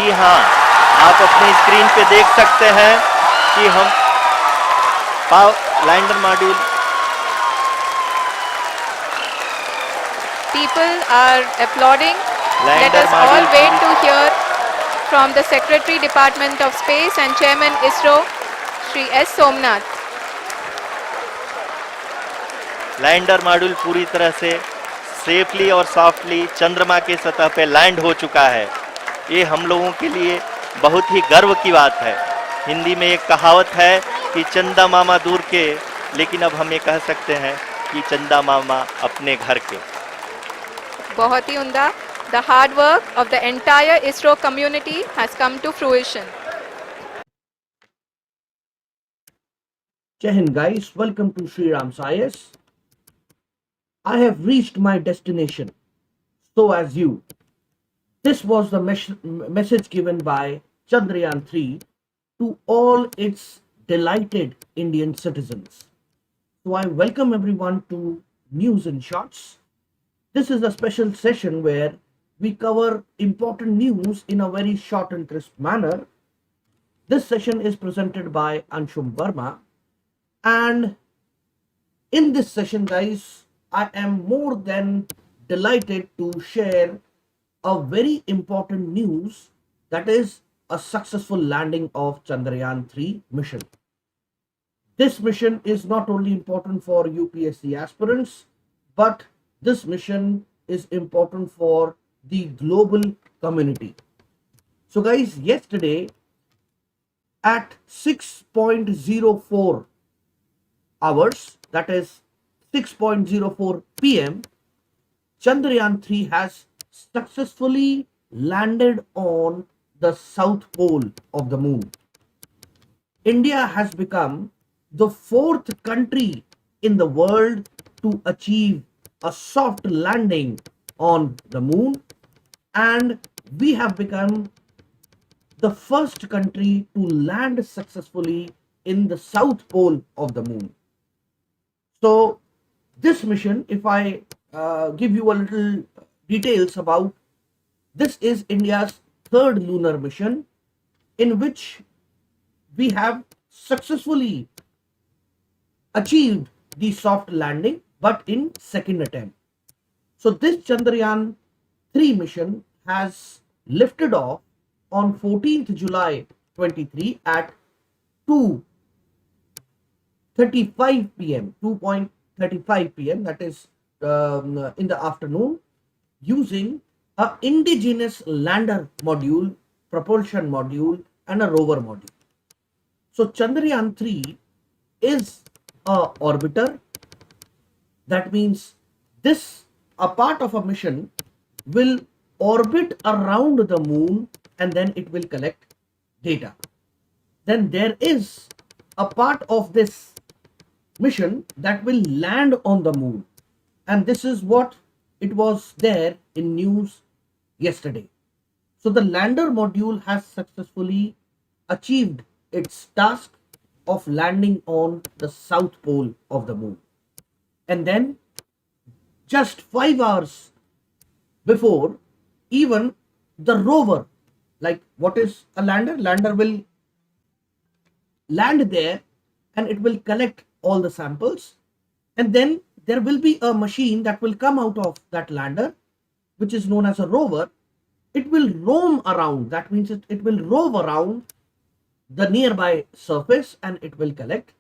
जी हाँ, आप अपनी स्क्रीन पे देख सकते हैं कि हम lander module People are applauding. Let lander us all module wait to hear from the Secretary Department of Space and Chairman ISRO, Shri S. Somnath. Lander module पूरी तरह से सेफली और सॉफ्टली चंद्रमा के सतह पे लैंड हो चुका है। ये हम लोगों के लिए बहुत ही गर्व की बात है। हिंदी में एक कहावत है कि चंदा मामा दूर के, लेकिन अब हम ये कह सकते हैं कि चंदा मामा अपने घर के। बहुत ही उम्दा. The hard work of the entire ISRO community has come to fruition. Jai Hind guys, welcome to Srirams IAS. I have reached my destination, so as you. This was the message given by Chandrayaan 3 to all its delighted Indian citizens. So I welcome everyone to News in Shots. This is a special session where we cover important news in a very short and crisp manner. This session is presented by Anshum Verma. And in this session, guys, I am more than delighted to share a very important news, that is a successful landing of Chandrayaan 3 mission. This mission is not only important for UPSC aspirants, but this mission is important for the global community. So guys, yesterday at 6.04 hours, that is 6.04 p.m., Chandrayaan 3 has successfully landed on the south pole of the moon. India has become the fourth country in the world to achieve a soft landing on the moon, and we have become the first country to land successfully in the south pole of the moon. So this mission, if I give you a little details about, this is India's third lunar mission in which we have successfully achieved the soft landing, but in second attempt. So this Chandrayaan 3 mission has lifted off on 14th July 23 at 2:35 p.m. 2:35 p.m. that is in the afternoon, using a indigenous lander module, propulsion module, and a rover module. So Chandrayaan 3 is a orbiter. That means this, a part of a mission, will orbit around the moon and then it will collect data. Then there is a part of this mission that will land on the moon, and this is what it was there in news yesterday. So the lander module has successfully achieved its task of landing on the south pole of the moon, and then just 5 hours before, even the rover, like what is a lander will land there and it will collect all the samples, and then there will be a machine that will come out of that lander, which is known as a rover. It will roam around, that means it will rove around the nearby surface and it will collect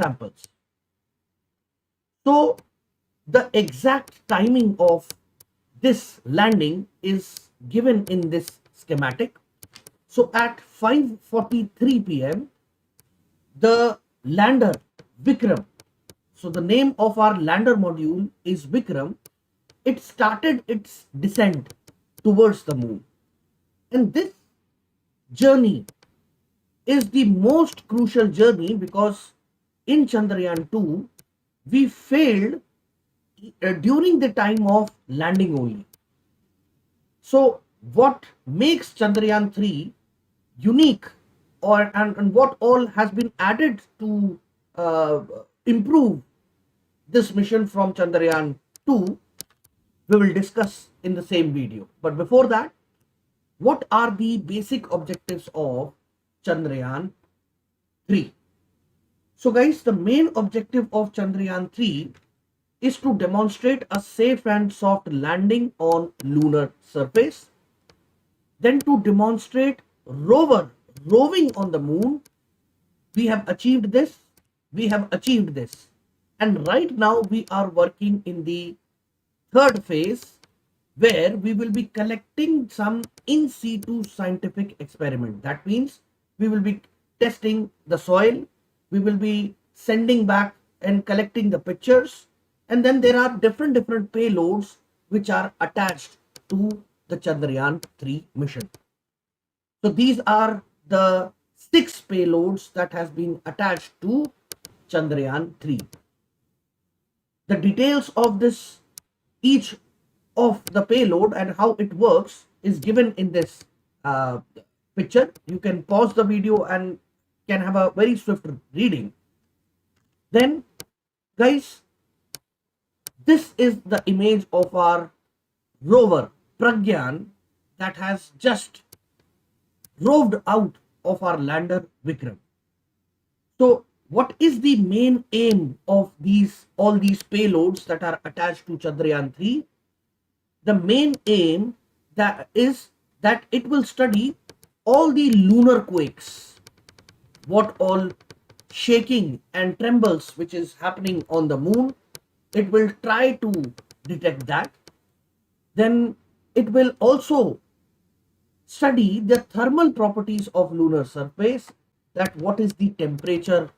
samples. So the exact timing of this landing is given in this schematic. So at 5:43 p.m. the lander Vikram, so the name of our lander module is Vikram, it started its descent towards the moon. And this journey is the most crucial journey because in Chandrayaan 2 we failed during the time of landing only. So what makes Chandrayaan 3 unique, and what all has been added to improve this mission from Chandrayaan 2, we will discuss in the same video. But before that, what are the basic objectives of Chandrayaan 3? So guys, the main objective of Chandrayaan 3 is to demonstrate a safe and soft landing on lunar surface, then to demonstrate rover roving on the moon. We have achieved this, and right now we are working in the third phase, where we will be collecting some in situ scientific experiment. That means we will be testing the soil, we will be sending back and collecting the pictures, and then there are different payloads which are attached to the Chandrayaan 3 mission. So these are the 6 payloads that has been attached to Chandrayaan 3. The details of this, each of the payload and how it works, is given in this picture. You can pause the video and can have a very swift reading. Then guys, this is the image of our rover Pragyan that has just roved out of our lander Vikram. So what is the main aim of all these payloads that are attached to Chandrayaan 3? The main aim that is that it will study all the lunar quakes, what all shaking and trembles which is happening on the moon. It will try to detect that. Then it will also study the thermal properties of lunar surface, that what is the temperature,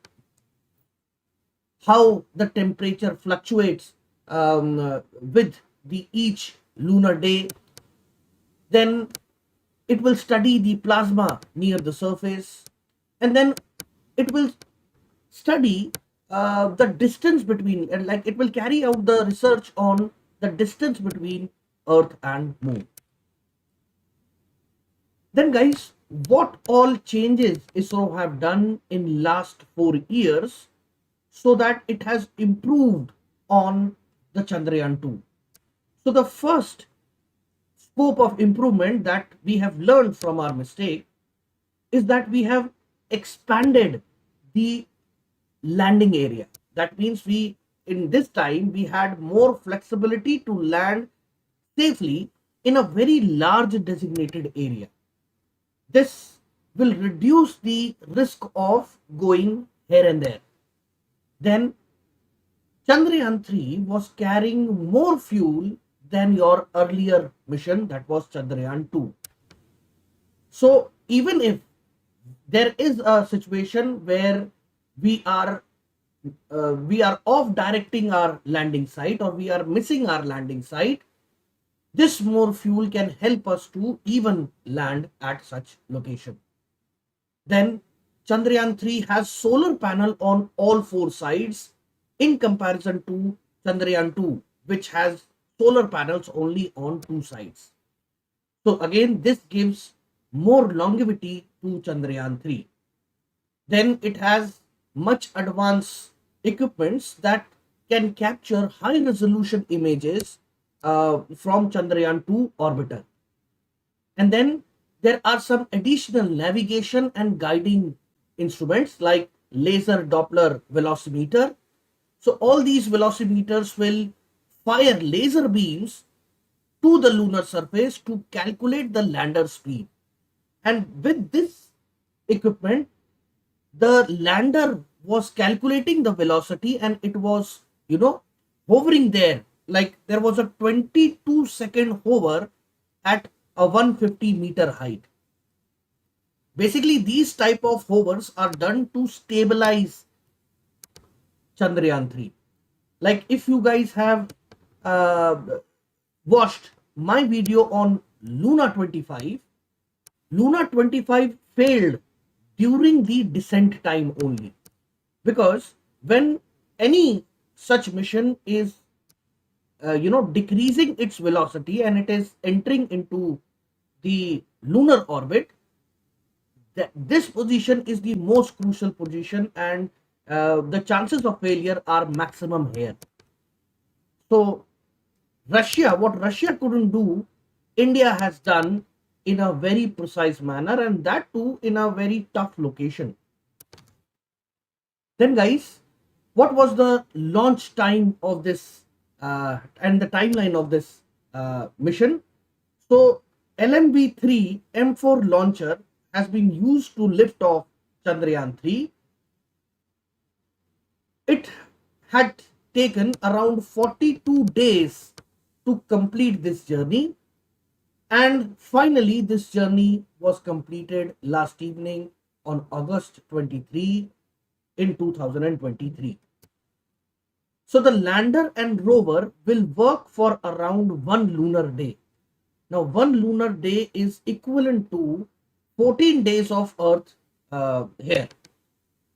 how the temperature fluctuates with the each lunar day. Then it will study the plasma near the surface, and then it will study the distance between, and like it will carry out the research on the distance between Earth and Moon. Then guys, what all changes ISRO have done in last 4 years so that it has improved on the Chandrayaan 2. So the first scope of improvement that we have learned from our mistake is that we have expanded the landing area. That means in this time we had more flexibility to land safely in a very large designated area. This will reduce the risk of going here and there. Then Chandrayaan 3 was carrying more fuel than your earlier mission, that was Chandrayaan 2. So even if there is a situation where we are off directing our landing site, or we are missing our landing site, this more fuel can help us to even land at such location. Then Chandrayaan 3 has solar panel on all 4 sides in comparison to Chandrayaan 2, which has solar panels only on 2 sides. So again, this gives more longevity to Chandrayaan 3. Then it has much advanced equipments that can capture high resolution images from Chandrayaan 2 orbiter. And then there are some additional navigation and guiding instruments like laser Doppler velocimeter. So all these velocimeters will fire laser beams to the lunar surface to calculate the lander speed. And with this equipment, the lander was calculating the velocity, and it was, hovering there. Like there was a 22-second hover at a 150-meter height. Basically, these type of hovers are done to stabilize Chandrayaan 3. Like if you guys have watched my video on Luna 25, Luna 25 failed during the descent time only, because when any such mission is decreasing its velocity and it is entering into the lunar orbit, this position is the most crucial position, and the chances of failure are maximum here. So what Russia couldn't do, India has done in a very precise manner, and that too in a very tough location. Then guys, what was the launch time of this and the timeline of this mission? So LMB-3 M4 launcher has been used to lift off Chandrayaan 3. It had taken around 42 days to complete this journey, and finally this journey was completed last evening on August 23 in 2023. So the lander and rover will work for around 1 lunar day. Now 1 lunar day is equivalent to 14 days of Earth here,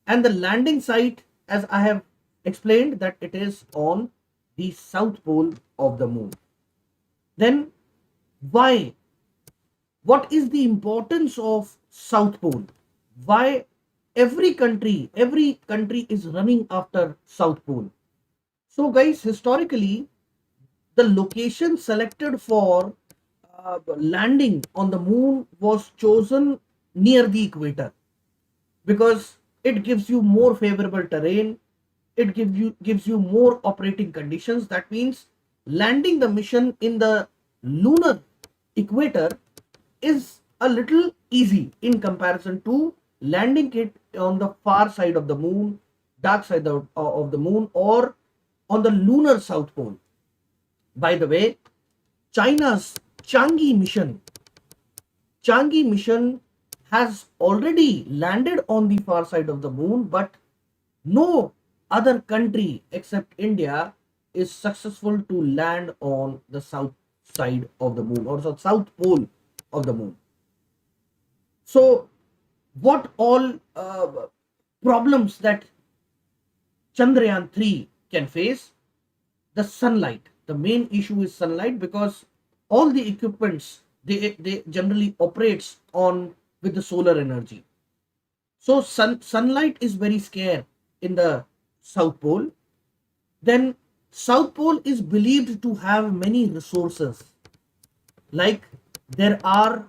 and the landing site, as I have explained, that it is on the south pole of the moon. Then why? What is the importance of south pole? Why every country is running after south pole? So guys, historically the location selected for landing on the moon was chosen near the equator because it gives you more favorable terrain, it gives you more operating conditions. That means landing the mission in the lunar equator is a little easy in comparison to landing it on the far side of the moon, dark side of the moon, or on the lunar south pole. By the way, China's Chang'e mission has already landed on the far side of the moon, but no other country except India is successful to land on the south side of the moon, or the south pole of the moon. So what all problems that Chandrayaan 3 can face? The sunlight. The main issue is sunlight, because all the equipments they generally operates on with the solar energy. So sunlight is very scarce in the south pole. Then south pole is believed to have many resources, like there are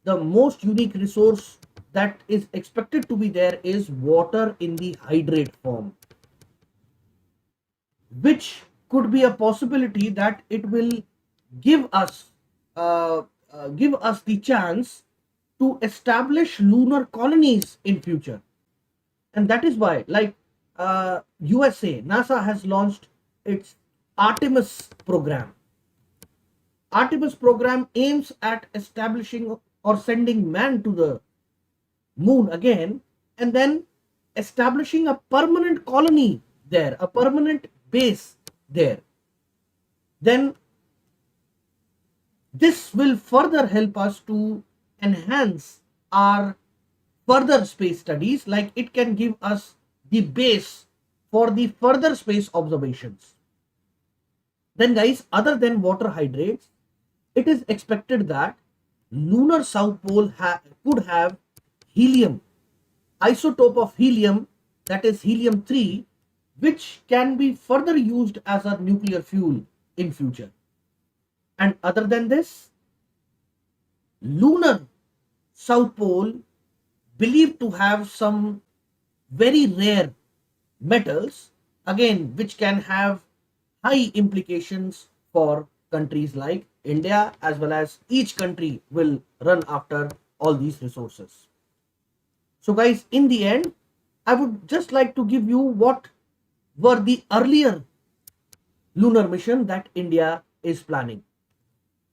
the most unique resource that is expected to be there is water in the hydrate form, which could be a possibility that it will give us the chance to establish lunar colonies in future. And that is why, like USA, NASA has launched its Artemis program. Artemis program aims at establishing or sending man to the moon again, and then establishing a permanent colony there, a permanent base there. Then this will further help us to enhance our further space studies, like it can give us the base for the further space observations. Then guys, other than water hydrates, it is expected that lunar south pole could have helium, isotope of helium, that is helium-3, which can be further used as a nuclear fuel in future. And other than this, lunar south pole believed to have some very rare metals, again, which can have high implications for countries like India, as well as each country will run after all these resources. So guys, in the end, I would just like to give you what were the earlier lunar mission that India is planning,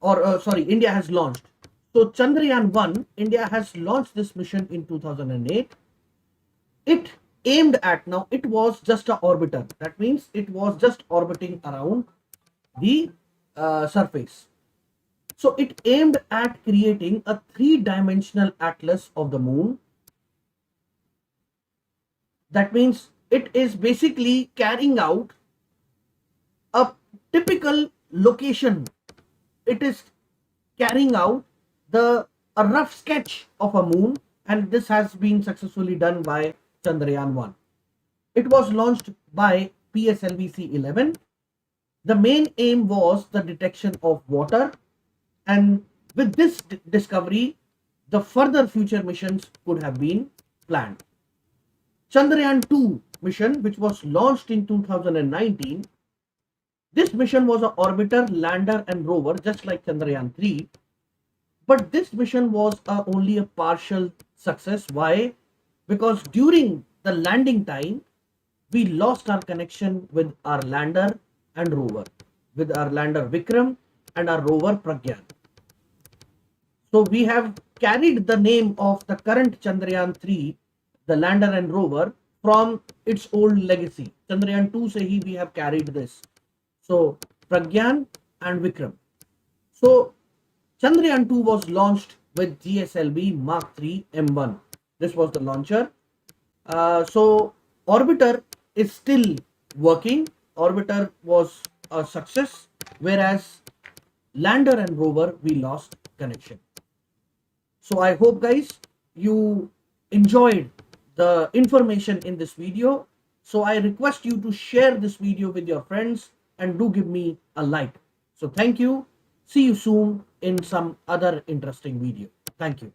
or India has launched. So Chandrayaan 1, India has launched this mission in 2008. It aimed at, now it was just an orbiter. That means it was just orbiting around the surface. So it aimed at creating a 3-dimensional atlas of the moon. That means it is basically carrying out a typical location. It is carrying out a rough sketch of a moon, and this has been successfully done by Chandrayaan 1. It was launched by PSLV-C11. The main aim was the detection of water, and With this discovery, the further future missions could have been planned. Chandrayaan 2 mission, which was launched in 2019, this mission was an orbiter, lander and rover, just like Chandrayaan 3. But this mission was only a partial success. Why? Because during the landing time, we lost our connection with our lander and rover, with our lander Vikram and our rover Pragyan. So we have carried the name of the current Chandrayaan 3, the lander and rover, from its old legacy. Chandrayaan 2 se hi we have carried this. So Pragyan and Vikram. So Chandrayaan 2 was launched with GSLV Mark III M1. This was the launcher. So orbiter is still working. Orbiter was a success, whereas lander and rover we lost connection. So I hope guys you enjoyed the information in this video. So I request you to share this video with your friends and do give me a like. So thank you. See you soon in some other interesting video. Thank you.